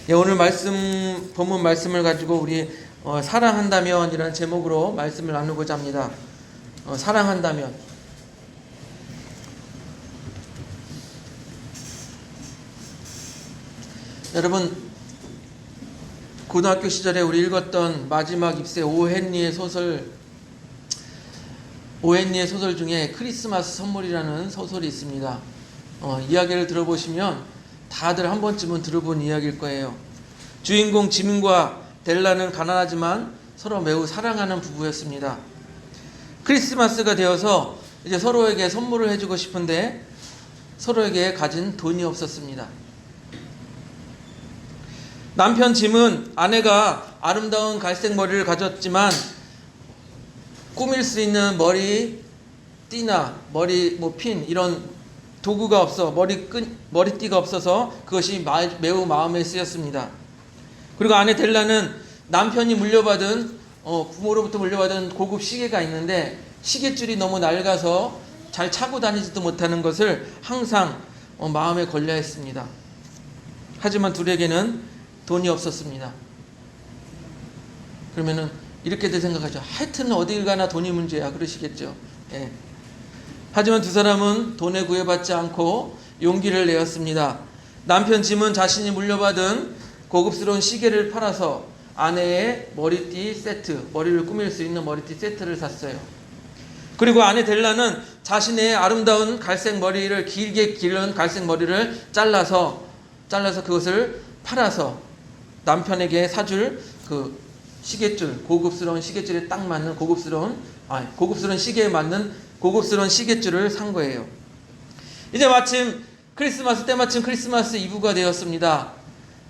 예, 오늘 말씀 본문 말씀을 가지고 우리 사랑한다면이라는 제목으로 말씀을 나누고자 합니다. 사랑한다면. 여러분, 고등학교 시절에 우리 읽었던 마지막 입세 오헨리의 소설 중에 크리스마스 선물이라는 소설이 있습니다. 이야기를 들어보시면 다들 한 번쯤은 들어본 이야기일 거예요. 주인공 지민과 델라는 가난하지만 서로 매우 사랑하는 부부였습니다. 크리스마스가 되어서 이제 서로에게 선물을 해주고 싶은데 서로에게 가진 돈이 없었습니다. 남편 짐은 아내가 아름다운 갈색 머리를 가졌지만 꾸밀 수 있는 머리띠나 머리 핀 이런 도구가 없어 머리띠가 없어서 그것이 매우 마음에 쓰였습니다. 그리고 아내 델라는 남편이 부모로부터 물려받은 고급 시계가 있는데 시계줄이 너무 낡아서 잘 차고 다니지도 못하는 것을 항상 마음에 걸려 했습니다. 하지만 둘에게는 돈이 없었습니다. 그러면은 이렇게들 생각하죠. 하여튼 어딜 가나 돈이 문제야 그러시겠죠. 예. 하지만 두 사람은 돈에 구애받지 않고 용기를 내었습니다. 남편 짐은 자신이 물려받은 고급스러운 시계를 팔아서 아내의 머리띠 세트, 머리를 꾸밀 수 있는 머리띠 세트를 샀어요. 그리고 아내 델라는 자신의 아름다운 갈색 머리를 길게 기른 갈색 머리를 잘라서 그것을 팔아서 남편에게 사줄 그 시계줄, 고급스러운 시계줄에 딱 맞는 고급스러운 시계에 맞는 고급스러운 시계줄을 산 거예요. 이제 때마침 크리스마스 이브가 되었습니다.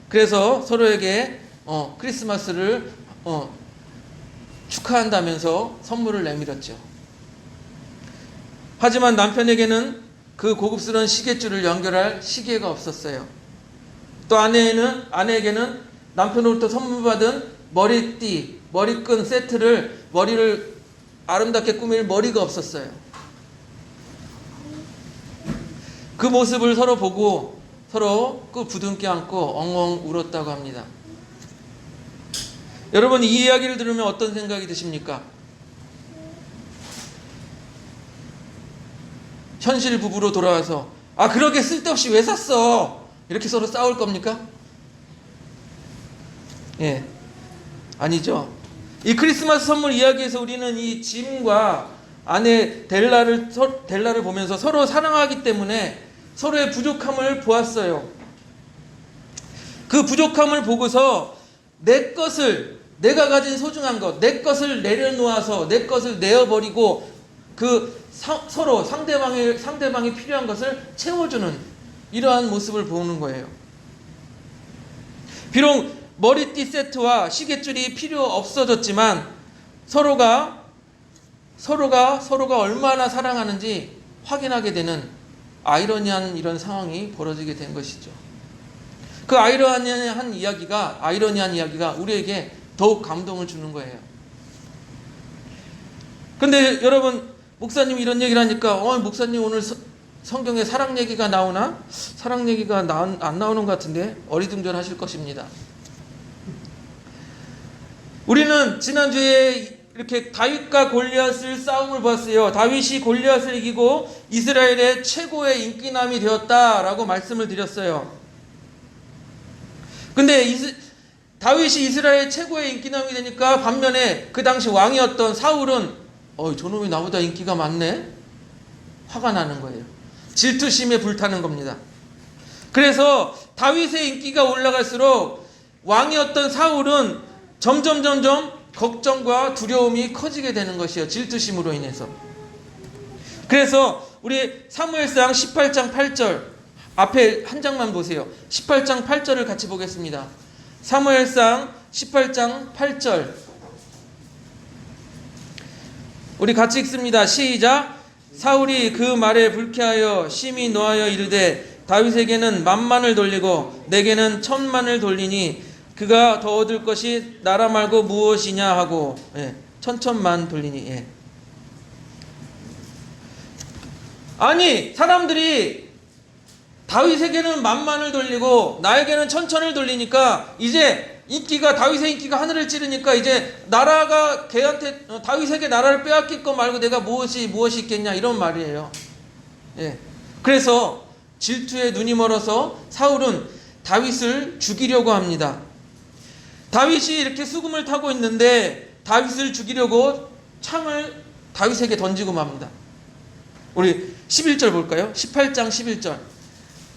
그래서 서로에게 크리스마스를 축하한다면서 선물을 내밀었죠. 하지만 남편에게는 그 고급스러운 시계줄을 연결할 시계가 없었어요. 또 아내에게는 남편으로부터 선물 받은 머리띠, 머리끈 세트를 머리를 아름답게 꾸밀 머리가 없었어요. 그 모습을 서로 보고 서로 부둥켜 안고 엉엉 울었다고 합니다. 여러분, 이 이야기를 들으면 어떤 생각이 드십니까? 현실 부부로 돌아와서 그렇게 쓸데없이 왜 샀어? 이렇게 서로 싸울 겁니까? 예, 아니죠. 이 크리스마스 선물 이야기에서 우리는 이 짐과 아내 델라를 보면서 서로 사랑하기 때문에 서로의 부족함을 보았어요. 그 부족함을 보고서 내가 가진 소중한 것, 내 것을 내려놓아서 내 것을 내어버리고 서로 상대방이 필요한 것을 채워주는 이러한 모습을 보는 거예요. 비록 머리띠 세트와 시계줄이 필요 없어졌지만 서로가 얼마나 사랑하는지 확인하게 되는 아이러니한 이런 상황이 벌어지게 된 것이죠. 그 아이러니한 이야기가 우리에게 더욱 감동을 주는 거예요. 근데 여러분, 목사님이 이런 얘기를 하니까 목사님 오늘 성경에 사랑 얘기가 나오나? 사랑 얘기가 안 나오는 것 같은데 어리둥절하실 것입니다. 우리는 지난주에 이렇게 다윗과 골리앗을 싸움을 봤어요. 다윗이 골리앗을 이기고 이스라엘의 최고의 인기남이 되었다라고 말씀을 드렸어요. 근데 다윗이 이스라엘 최고의 인기남이 되니까 반면에 그 당시 왕이었던 사울은 저놈이 나보다 인기가 많네? 화가 나는 거예요. 질투심에 불타는 겁니다. 그래서 다윗의 인기가 올라갈수록 왕이었던 사울은 점점 걱정과 두려움이 커지게 되는 것이에요. 질투심으로 인해서. 그래서 우리 사무엘상 18장 8절 앞에 한 장만 보세요. 18장 8절을 같이 보겠습니다. 사무엘상 18장 8절 우리 같이 읽습니다. 시작. 사울이 그 말에 불쾌하여 심히 노하여 이르되 다윗에게는 10,000만을 돌리고 내게는 1,000,000을 돌리니 그가 더 얻을 것이 나라 말고 무엇이냐 하고 1,000,000만 돌리니. 아니 사람들이 다윗에게는 만만을 돌리고 나에게는 천천을 돌리니까 이제 인기가 다윗의 인기가 하늘을 찌르니까 이제 나라가 걔한테 다윗에게 나라를 빼앗길 거 말고 내가 무엇이 있겠냐 이런 말이에요. 예. 그래서 질투에 눈이 멀어서 사울은 다윗을 죽이려고 합니다. 다윗이 이렇게 수금을 타고 있는데 다윗을 죽이려고 창을 다윗에게 던지고 맙니다. 우리 11절 볼까요? 18장 11절.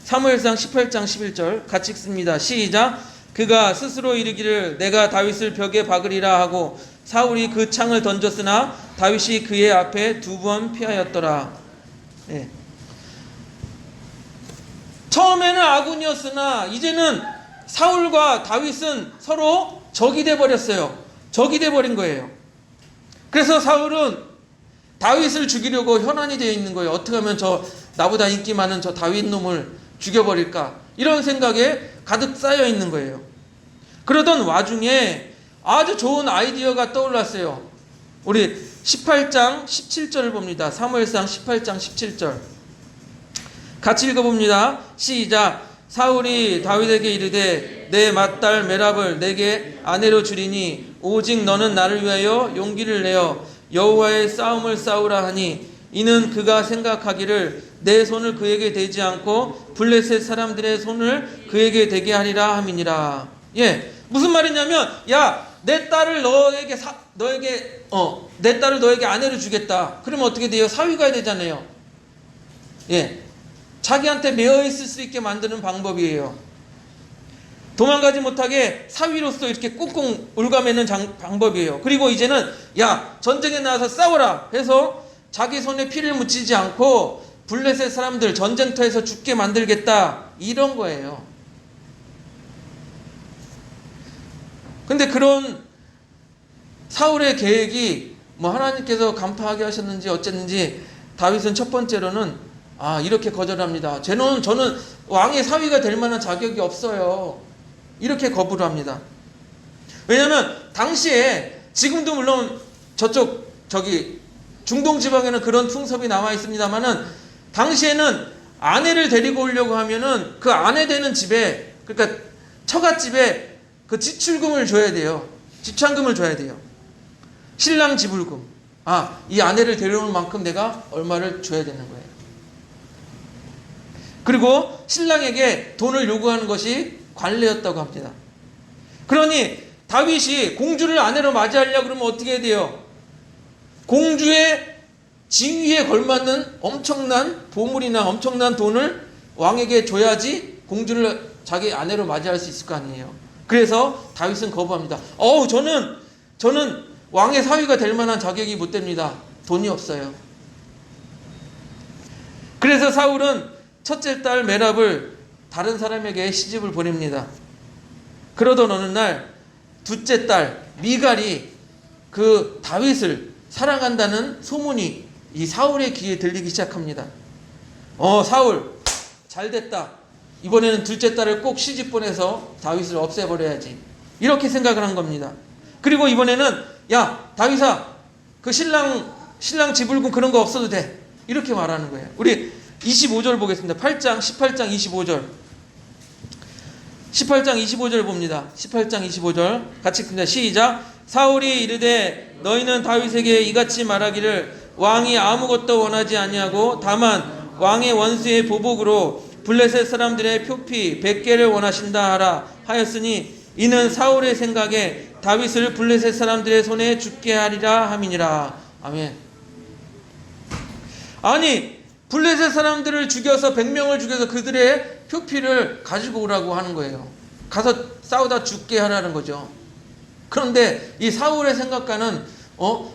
사무엘상 18장 11절 같이 읽습니다. 시작. 그가 스스로 이르기를 내가 다윗을 벽에 박으리라 하고 사울이 그 창을 던졌으나 다윗이 그의 앞에 2번 피하였더라. 네. 처음에는 아군이었으나 이제는 사울과 다윗은 서로 적이 돼 버렸어요. 적이 돼 버린 거예요. 그래서 사울은 다윗을 죽이려고 현안이 되어 있는 거예요. 어떻게 하면 저 나보다 인기 많은 저 다윗 놈을 죽여버릴까? 이런 생각에 가득 쌓여 있는 거예요. 그러던 와중에 아주 좋은 아이디어가 떠올랐어요. 우리 18장 17절을 봅니다. 사무엘상 18장 17절. 같이 읽어봅니다. 시작. 사울이 다윗에게 이르되 내 맏딸 메랍을 내게 아내로 주리니 오직 너는 나를 위하여 용기를 내어 여호와의 싸움을 싸우라 하니 이는 그가 생각하기를 내 손을 그에게 대지 않고 블레셋 사람들의 손을 그에게 대게 하리라 함이니라. 예, 무슨 말이냐면 야, 내 딸을 너에게 아내로 주겠다. 그러면 어떻게 돼요? 사위가 되잖아요. 예, 자기한테 매여 있을 수 있게 만드는 방법이에요. 도망가지 못하게 사위로서 이렇게 꽁꽁 울가매는 방법이에요. 그리고 이제는 야, 전쟁에 나와서 싸워라 해서 자기 손에 피를 묻히지 않고 블레셋 사람들 전쟁터에서 죽게 만들겠다, 이런 거예요. 근데 그런 사울의 계획이 뭐 하나님께서 간파하게 하셨는지 어쨌는지 다윗은 첫 번째로는 이렇게 거절합니다. 저는 왕의 사위가 될 만한 자격이 없어요. 이렇게 거부를 합니다. 왜냐하면 당시에, 지금도 물론 저기 중동 지방에는 그런 풍습이 남아 있습니다만은 당시에는 아내를 데리고 오려고 하면은 그 아내 되는 집에, 그러니까 처갓집에 그 지출금을 줘야 돼요. 지참금을 줘야 돼요. 신랑 지불금. 이 아내를 데려오는 만큼 내가 얼마를 줘야 되는 거예요. 그리고 신랑에게 돈을 요구하는 것이 관례였다고 합니다. 그러니 다윗이 공주를 아내로 맞이하려고 그러면 어떻게 해야 돼요? 공주의 징위에 걸맞는 엄청난 보물이나 엄청난 돈을 왕에게 줘야지 공주를 자기 아내로 맞이할 수 있을 거 아니에요. 그래서 다윗은 거부합니다. 저는 왕의 사위가 될 만한 자격이 못 됩니다. 돈이 없어요. 그래서 사울은 첫째 딸 메랍을 다른 사람에게 시집을 보냅니다. 그러던 어느 날 둘째 딸 미갈이 그 다윗을 사랑한다는 소문이 이 사울의 귀에 들리기 시작합니다. 사울 잘됐다. 이번에는 둘째 딸을 꼭 시집 보내서 다윗을 없애버려야지. 이렇게 생각을 한 겁니다. 그리고 이번에는 야, 다윗아, 그 신랑 지불금 그런 거 없어도 돼. 이렇게 말하는 거예요. 우리 25절 보겠습니다. 18장 25절. 18장 25절 봅니다. 18장 25절 같이 읽습니다. 시작. 사울이 이르되 너희는 다윗에게 이같이 말하기를 왕이 아무것도 원하지 아니하고 다만 왕의 원수의 보복으로 블레셋 사람들의 표피 100개를 원하신다 하라 하였으니 이는 사울의 생각에 다윗을 블레셋 사람들의 손에 죽게 하리라 함이니라. 아멘. 아니, 블레셋 사람들을 죽여서 100명을 죽여서 그들의 표피를 가지고 오라고 하는 거예요. 가서 싸우다 죽게 하라는 거죠. 그런데 이 사울의 생각과는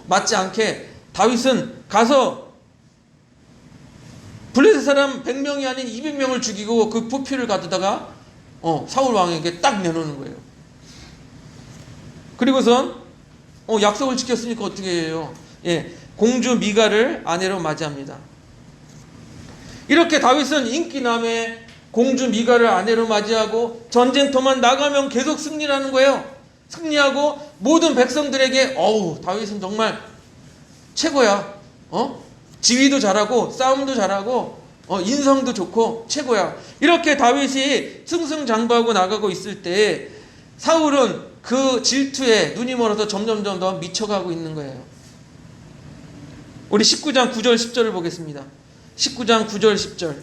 맞지 않게 다윗은 가서 블레셋 사람 100명이 아닌 200명을 죽이고 그 표피를 가져다가 사울 왕에게 딱 내놓는 거예요. 그리고선 약속을 지켰으니까 어떻게 해요? 예, 공주 미갈을 아내로 맞이합니다. 이렇게 다윗은 인기남의 공주 미갈을 아내로 맞이하고 전쟁터만 나가면 계속 승리하는 거예요. 승리하고 모든 백성들에게 다윗은 정말 최고야. 지휘도 잘하고 싸움도 잘하고 인성도 좋고 최고야. 이렇게 다윗이 승승장구하고 나가고 있을 때 사울은 그 질투에 눈이 멀어서 점점 더 미쳐가고 있는 거예요. 우리 19장 9절 10절을 보겠습니다. 19장 9절 10절.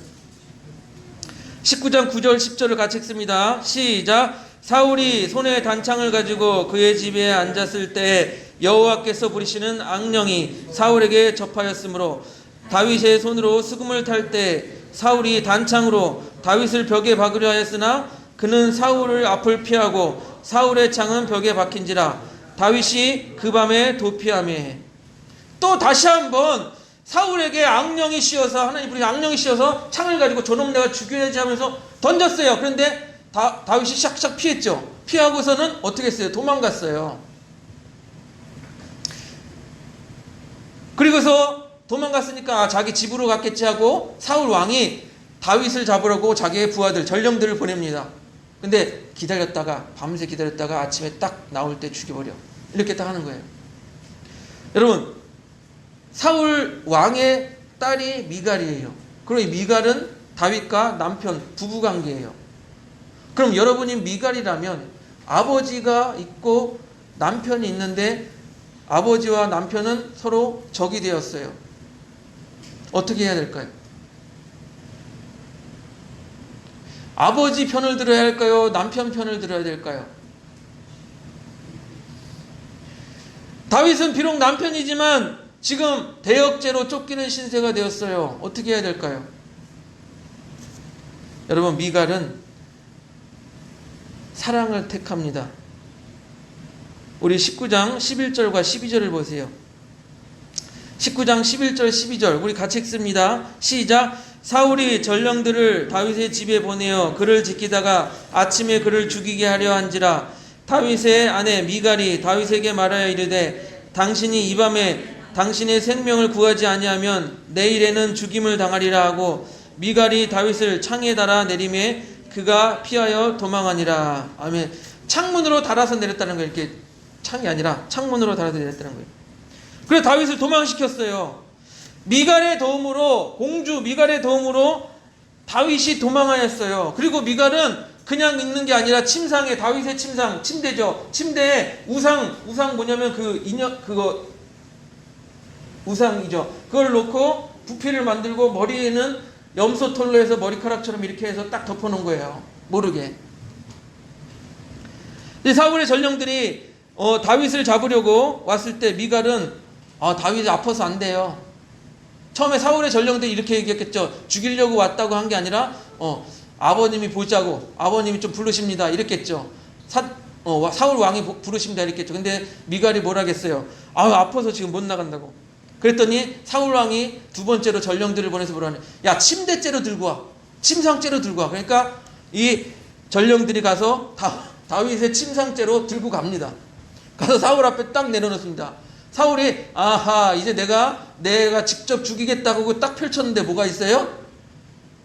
19장 9절 10절을 같이 읽습니다. 시작. 사울이 손에 단창을 가지고 그의 집에 앉았을 때 여호와께서 부리시는 악령이 사울에게 접하였으므로 다윗의 손으로 수금을 탈 때 사울이 단창으로 다윗을 벽에 박으려 하였으나 그는 사울의 앞을 피하고 사울의 창은 벽에 박힌지라 다윗이 그 밤에 도피하매. 또 다시 한번 사울에게 악령이 씌어서 하나님 부리 악령이 씌어서 창을 가지고 저놈 내가 죽여야지 하면서 던졌어요. 그런데 다윗이 샥샥 피했죠. 피하고서는 어떻게 했어요? 도망갔어요. 그리고서 도망갔으니까 자기 집으로 갔겠지 하고 사울 왕이 다윗을 잡으려고 자기의 부하들 전령들을 보냅니다. 근데 기다렸다가 밤새 기다렸다가 아침에 딱 나올 때 죽여버려. 이렇게 딱 하는 거예요. 여러분, 사울 왕의 딸이 미갈이에요. 그럼 이 미갈은 다윗과 남편 부부관계예요. 그럼 여러분이 미갈이라면 아버지가 있고 남편이 있는데 아버지와 남편은 서로 적이 되었어요. 어떻게 해야 될까요? 아버지 편을 들어야 할까요? 남편 편을 들어야 될까요? 다윗은 비록 남편이지만 지금 대역죄로 쫓기는 신세가 되었어요. 어떻게 해야 될까요? 여러분, 미갈은 사랑을 택합니다. 우리 19장 11절과 12절을 보세요. 19장 11절 12절 우리 같이 읽습니다. 시작. 사울이 전령들을 다윗의 집에 보내어 그를 지키다가 아침에 그를 죽이게 하려 한지라 다윗의 아내 미갈이 다윗에게 말하여 이르되 당신이 이 밤에 당신의 생명을 구하지 아니하면 내일에는 죽임을 당하리라 하고 미갈이 다윗을 창에 달아 내리매 그가 피하여 도망하니라. 아멘. 창문으로 달아서 내렸다는 거예요. 이렇게 창이 아니라 창문으로 달아서 내렸다는 거예요. 그래서 다윗을 도망시켰어요. 미갈의 도움으로, 공주 미갈의 도움으로 다윗이 도망하였어요. 그리고 미갈은 그냥 있는 게 아니라 침상에, 다윗의 침상, 침대죠. 침대에 우상 뭐냐면 그 인형, 그거 우상이죠. 그걸 놓고 부피를 만들고 머리에는 염소털로 해서 머리카락처럼 이렇게 해서 딱 덮어놓은 거예요. 모르게. 사울의 전령들이 다윗을 잡으려고 왔을 때 미갈은 다윗이 아파서 안 돼요. 처음에 사울의 전령들이 이렇게 얘기했겠죠. 죽이려고 왔다고 한 게 아니라 아버님이 보자고, 아버님이 좀 부르십니다 이랬겠죠. 사울 왕이 부르십니다 이랬겠죠. 근데 미갈이 뭐라겠어요. 아파서 지금 못 나간다고. 그랬더니 사울 왕이 두 번째로 전령들을 보내서 뭐라냐. 야, 침대째로 들고 와. 침상째로 들고 와. 그러니까 이 전령들이 가서 다윗의 침상째로 들고 갑니다. 가서 사울 앞에 딱 내려놓습니다. 사울이 아하, 이제 내가 직접 죽이겠다고 딱 펼쳤는데 뭐가 있어요?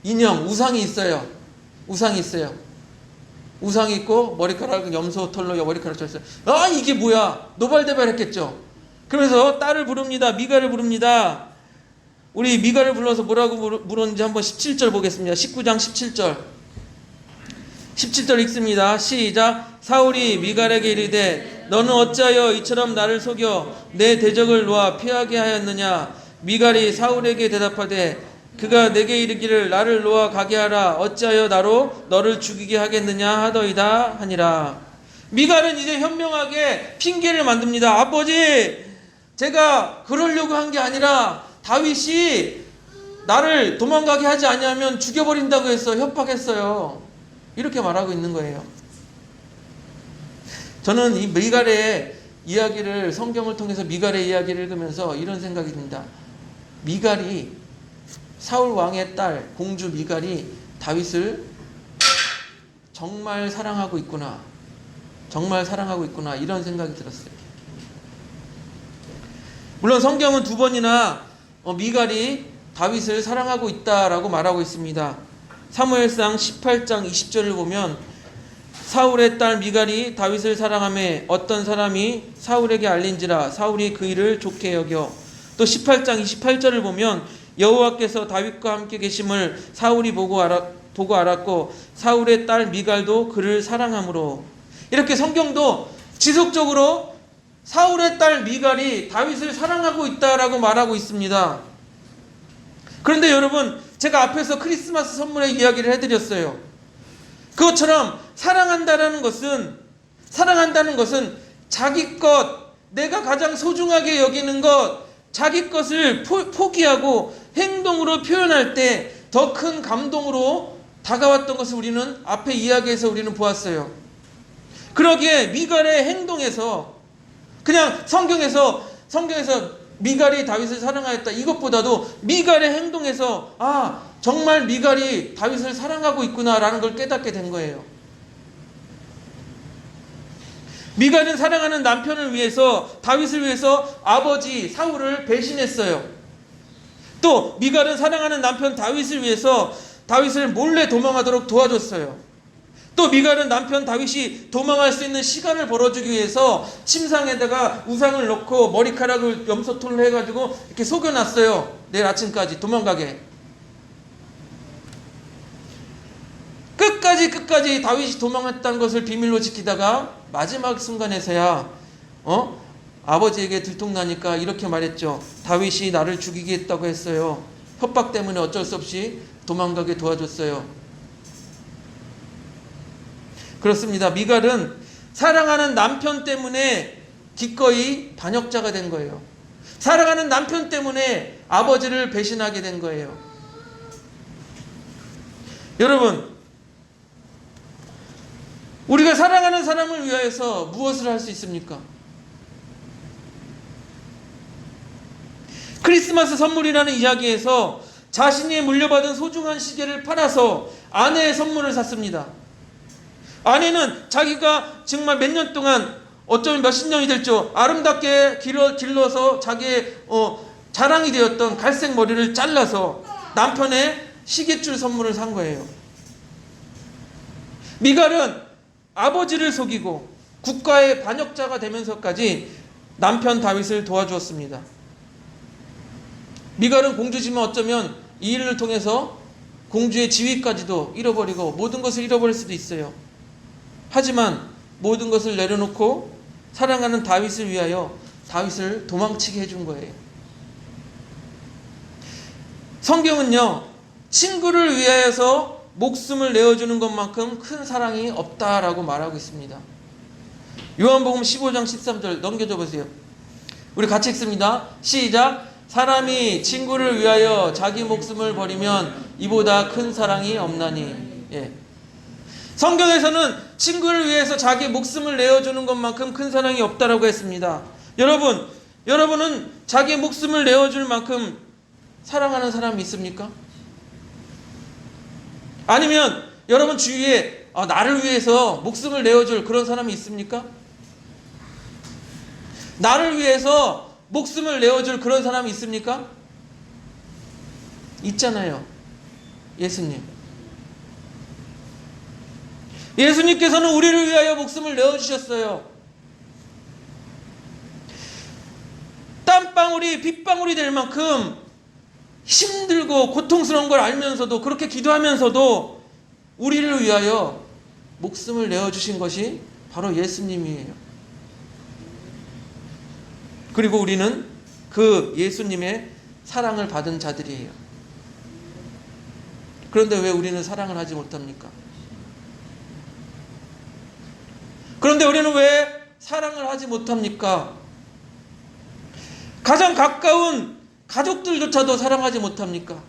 인형, 우상이 있어요. 우상이 있어요. 우상이 있고 머리카락 염소 털로 머리카락 쳐 있어요. 이게 뭐야? 노발대발했겠죠. 그러면서 딸을 부릅니다. 미갈을 부릅니다. 우리 미갈을 불러서 뭐라고 물었는지 한번 17절 보겠습니다. 19장 17절. 17절 읽습니다. 시작. 사울이 미갈에게 이르되 너는 어찌하여 이처럼 나를 속여 내 대적을 놓아 피하게 하였느냐. 미갈이 사울에게 대답하되 그가 내게 이르기를 나를 놓아 가게 하라. 어찌하여 나로 너를 죽이게 하겠느냐 하더이다 하니라. 미갈은 이제 현명하게 핑계를 만듭니다. 아버지, 제가 그러려고 한 게 아니라 다윗이 나를 도망가게 하지 아니하면 죽여버린다고 해서 협박했어요. 이렇게 말하고 있는 거예요. 저는 이 미갈의 이야기를, 성경을 통해서 미갈의 이야기를 읽으면서 이런 생각이 듭니다. 미갈이, 사울 왕의 딸 공주 미갈이 다윗을 정말 사랑하고 있구나, 정말 사랑하고 있구나, 이런 생각이 들었어요. 물론 성경은 두 번이나 미갈이 다윗을 사랑하고 있다라고 말하고 있습니다. 사무엘상 18장 20절을 보면 사울의 딸 미갈이 다윗을 사랑하며 어떤 사람이 사울에게 알린지라 사울이 그 일을 좋게 여겨. 또 18장 28절을 보면 여호와께서 다윗과 함께 계심을 사울이 보고 알았고 사울의 딸 미갈도 그를 사랑하므로. 이렇게 성경도 지속적으로 사울의 딸 미갈이 다윗을 사랑하고 있다라고 말하고 있습니다. 그런데 여러분, 제가 앞에서 크리스마스 선물의 이야기를 해드렸어요. 그것처럼 사랑한다는 것은 자기 것, 내가 가장 소중하게 여기는 것, 자기 것을 포기하고 행동으로 표현할 때 더 큰 감동으로 다가왔던 것을 우리는 앞에 이야기에서 우리는 보았어요. 그러기에 미갈의 행동에서, 그냥 성경에서 미갈이 다윗을 사랑하였다 이것보다도 미갈의 행동에서 정말 미갈이 다윗을 사랑하고 있구나라는 걸 깨닫게 된 거예요. 미갈은 사랑하는 남편을 위해서, 다윗을 위해서 아버지 사울을 배신했어요. 또 미갈은 사랑하는 남편 다윗을 위해서 다윗을 몰래 도망하도록 도와줬어요. 또 미갈은 남편 다윗이 도망할 수 있는 시간을 벌어주기 위해서 침상에다가 우상을 넣고 머리카락을 염소털로 해가지고 이렇게 속여놨어요. 내일 아침까지 도망가게. 끝까지 다윗이 도망했다는 것을 비밀로 지키다가 마지막 순간에서야 아버지에게 들통나니까 이렇게 말했죠. 다윗이 나를 죽이겠다고 했어요. 협박 때문에 어쩔 수 없이 도망가게 도와줬어요. 그렇습니다. 미갈은 사랑하는 남편 때문에 기꺼이 반역자가 된 거예요. 사랑하는 남편 때문에 아버지를 배신하게 된 거예요. 여러분, 우리가 사랑하는 사람을 위하여서 무엇을 할 수 있습니까? 크리스마스 선물이라는 이야기에서 자신이 물려받은 소중한 시계를 팔아서 아내의 선물을 샀습니다. 아내는 자기가 정말 몇 년 동안, 어쩌면 몇십 년이 될죠, 아름답게 길러서 자기의 자랑이 되었던 갈색 머리를 잘라서 남편의 시계줄 선물을 산 거예요. 미갈은 아버지를 속이고 국가의 반역자가 되면서까지 남편 다윗을 도와주었습니다. 미갈은 공주지만 어쩌면 이 일을 통해서 공주의 지위까지도 잃어버리고 모든 것을 잃어버릴 수도 있어요. 하지만 모든 것을 내려놓고 사랑하는 다윗을 위하여 다윗을 도망치게 해준 거예요. 성경은요, 친구를 위하여서 목숨을 내어주는 것만큼 큰 사랑이 없다라고 말하고 있습니다. 요한복음 15장 13절 넘겨줘 보세요. 우리 같이 읽습니다. 시작. 사람이 친구를 위하여 자기 목숨을 버리면 이보다 큰 사랑이 없나니. 성경에서는 친구를 위해서 자기 목숨을 내어주는 것만큼 큰 사랑이 없다라고 했습니다. 여러분은 자기 목숨을 내어줄 만큼 사랑하는 사람이 있습니까? 아니면 여러분 주위에 나를 위해서 목숨을 내어줄 그런 사람이 있습니까? 나를 위해서 목숨을 내어줄 그런 사람이 있습니까? 있잖아요. 예수님. 예수님께서는 우리를 위하여 목숨을 내어주셨어요. 땀방울이 빗방울이 될 만큼 힘들고 고통스러운 걸 알면서도, 그렇게 기도하면서도 우리를 위하여 목숨을 내어주신 것이 바로 예수님이에요. 그리고 우리는 그 예수님의 사랑을 받은 자들이에요. 그런데 왜 우리는 사랑을 하지 못합니까? 그런데 우리는 왜 사랑을 하지 못합니까? 가장 가까운 가족들조차도 사랑하지 못합니까?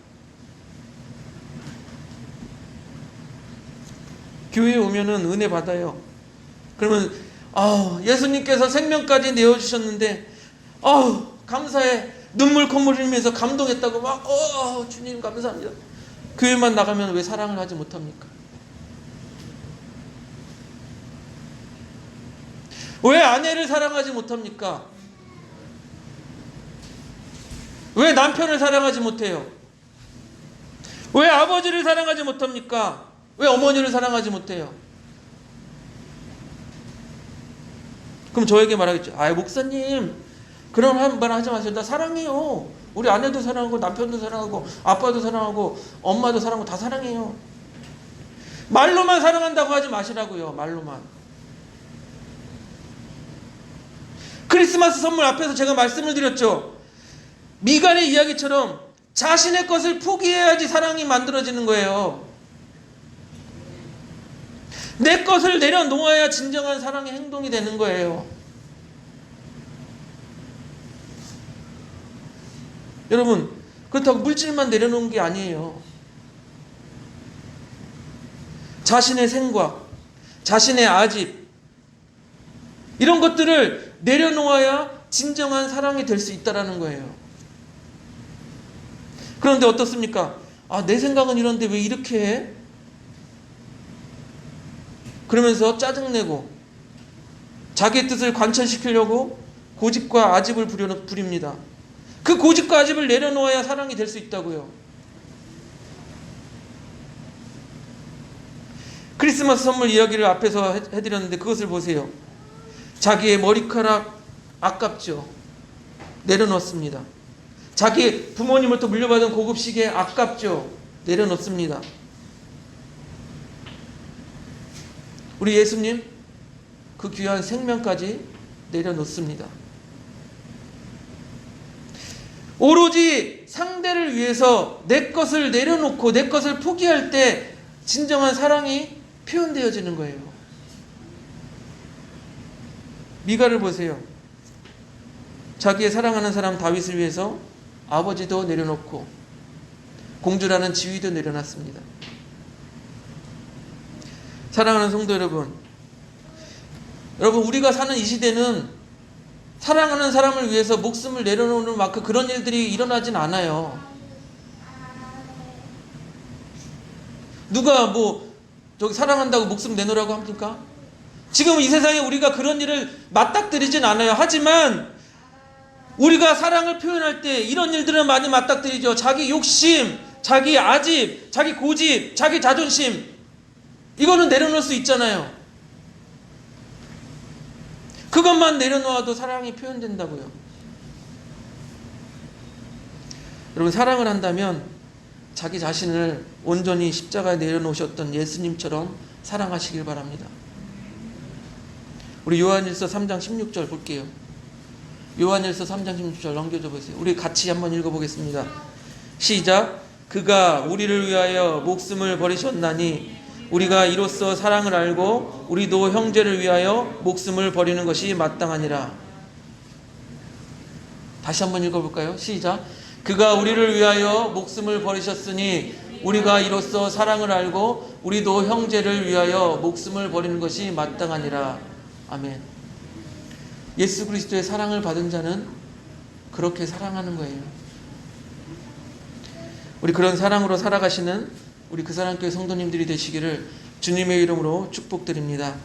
교회에 오면은 은혜 받아요. 그러면 예수님께서 생명까지 내어주셨는데 감사해, 눈물 콧물 흘리면서 감동했다고 막 주님 감사합니다. 교회만 나가면 왜 사랑을 하지 못합니까? 왜 아내를 사랑하지 못합니까? 왜 남편을 사랑하지 못해요? 왜 아버지를 사랑하지 못합니까? 왜 어머니를 사랑하지 못해요? 그럼 저에게 말하겠죠. 목사님, 그런 말 하지 마세요. 나 사랑해요. 우리 아내도 사랑하고 남편도 사랑하고 아빠도 사랑하고 엄마도 사랑하고 다 사랑해요. 말로만 사랑한다고 하지 마시라고요. 말로만. 크리스마스 선물 앞에서 제가 말씀을 드렸죠. 미갈의 이야기처럼 자신의 것을 포기해야지 사랑이 만들어지는 거예요. 내 것을 내려놓아야 진정한 사랑의 행동이 되는 거예요. 여러분, 그렇다고 물질만 내려놓은 게 아니에요. 자신의 생각, 자신의 아집, 이런 것들을 내려놓아야 진정한 사랑이 될 수 있다는 거예요. 그런데 어떻습니까? 내 생각은 이런데 왜 이렇게 해? 그러면서 짜증내고 자기의 뜻을 관철시키려고 고집과 아집을 부립니다. 그 고집과 아집을 내려놓아야 사랑이 될 수 있다고요. 크리스마스 선물 이야기를 앞에서 해드렸는데 그것을 보세요. 자기의 머리카락 아깝죠. 내려놓습니다. 자기 부모님으로부터 물려받은 고급 시계 아깝죠. 내려놓습니다. 우리 예수님 그 귀한 생명까지 내려놓습니다. 오로지 상대를 위해서 내 것을 내려놓고 내 것을 포기할 때 진정한 사랑이 표현되어지는 거예요. 미갈을 보세요. 자기의 사랑하는 사람 다윗을 위해서 아버지도 내려놓고 공주라는 지위도 내려놨습니다. 사랑하는 성도 여러분, 우리가 사는 이 시대는 사랑하는 사람을 위해서 목숨을 내려놓는 만큼 그런 일들이 일어나진 않아요. 누가 저기 사랑한다고 목숨 내놓으라고 합니까? 지금 이 세상에 우리가 그런 일을 맞닥뜨리진 않아요. 하지만 우리가 사랑을 표현할 때 이런 일들은 많이 맞닥뜨리죠. 자기 욕심, 자기 아집, 자기 고집, 자기 자존심, 이거는 내려놓을 수 있잖아요. 그것만 내려놓아도 사랑이 표현된다고요. 여러분, 사랑을 한다면 자기 자신을 온전히 십자가에 내려놓으셨던 예수님처럼 사랑하시길 바랍니다. 우리 요한일서 3장 16절 볼게요. 요한일서 3장 16절 넘겨줘 보세요. 우리 같이 한번 읽어보겠습니다. 시작. 그가 우리를 위하여 목숨을 버리셨나니 우리가 이로써 사랑을 알고 우리도 형제를 위하여 목숨을 버리는 것이 마땅하니라. 다시 한번 읽어볼까요? 시작. 그가 우리를 위하여 목숨을 버리셨으니 우리가 이로써 사랑을 알고 우리도 형제를 위하여 목숨을 버리는 것이 마땅하니라. 아멘. 예수 그리스도의 사랑을 받은 자는 그렇게 사랑하는 거예요. 우리 그런 사랑으로 살아가시는 우리 그 사랑교회 성도님들이 되시기를 주님의 이름으로 축복드립니다.